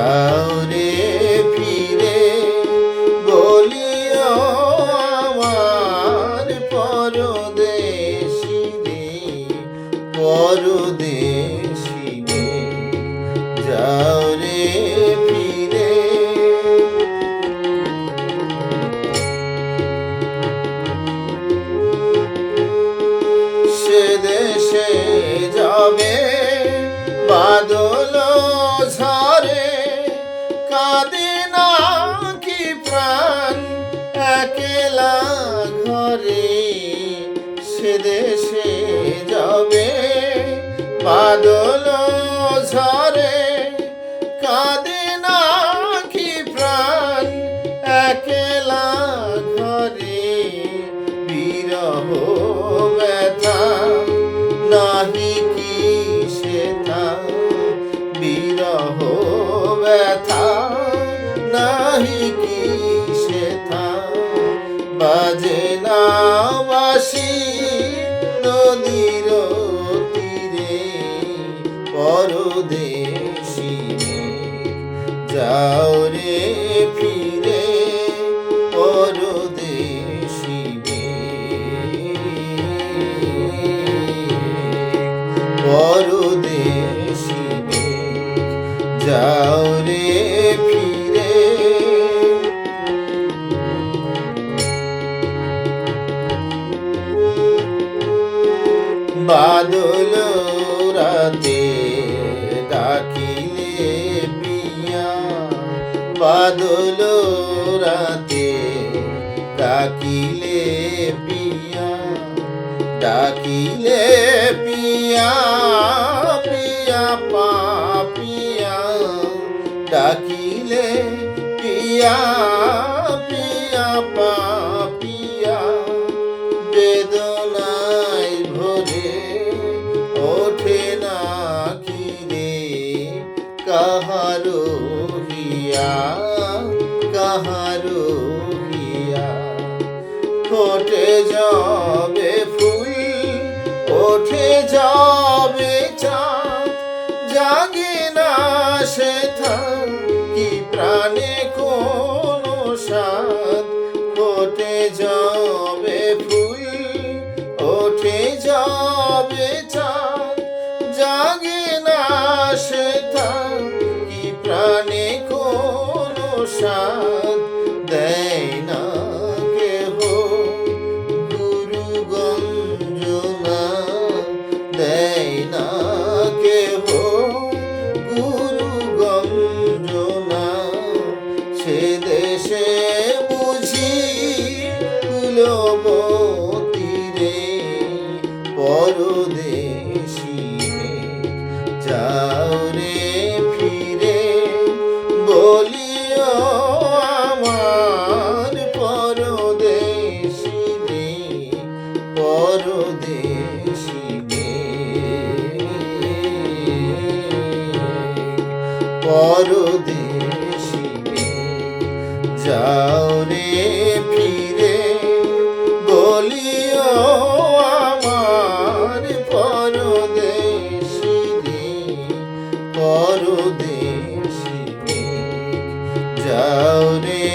যাও রে ফিরে বলিও আমার পরদেশী রে, পরদেশী রে, যাও রে ফিরে। সে দেশে যাবে বাদল ঝরে, কাঁদে না কি প্রাণ একলা ঘরে। সে দেশে যাবে বাদল ঝরে, কাঁদে না কি প্রাণ একলা ঘরে। বিরহ ব্যথা নাহি কি সেথা, বিরহ ব্যথা নাহি কি সেথা। বাজে না বাঁশি নদীর তীরে, পরদেশী রে, যাও রে ফিরে, পরদেশী রে, পরদেশী রে, যাও রে ফিরে। বাদল রাতে ডাকিলে পিয়া, বাদল রাতে ডাকিলে পিয়া, ডাকিলে পিয়া, পিয়া পাপিয়া, ডাকিলে পিয়া, পিয়া পাপিয়া। বেদনায় ভরে ওঠে না কি রে কাহারো হিয়া, কাহারো হিয়া। ফোটে যাবে ফুল, ওঠে যাবে চাঁদ, জাগে না সেথা কি প্রাণে কোনো স্বাদ। ফোটে যাবে ফুল, ওঠে যাবে চাঁদ, জাগে না সেথা কি প্রাণে কোনো স্বাদ। দেয় না কেহ গুরু গঞ্জনা, দেয় না কেহ গুরু গঞ্জনা। সে দেশে বুঝি কুলবতী রে, পরদেশী রে, যাও রে ফিরে বলিও আমার পরদেশী রে, পরদেশী রে, পরদেশী রে, যাও রে ফিরে বলিও আমার পরদেশী রে, পরদেশী রে, যাও রে।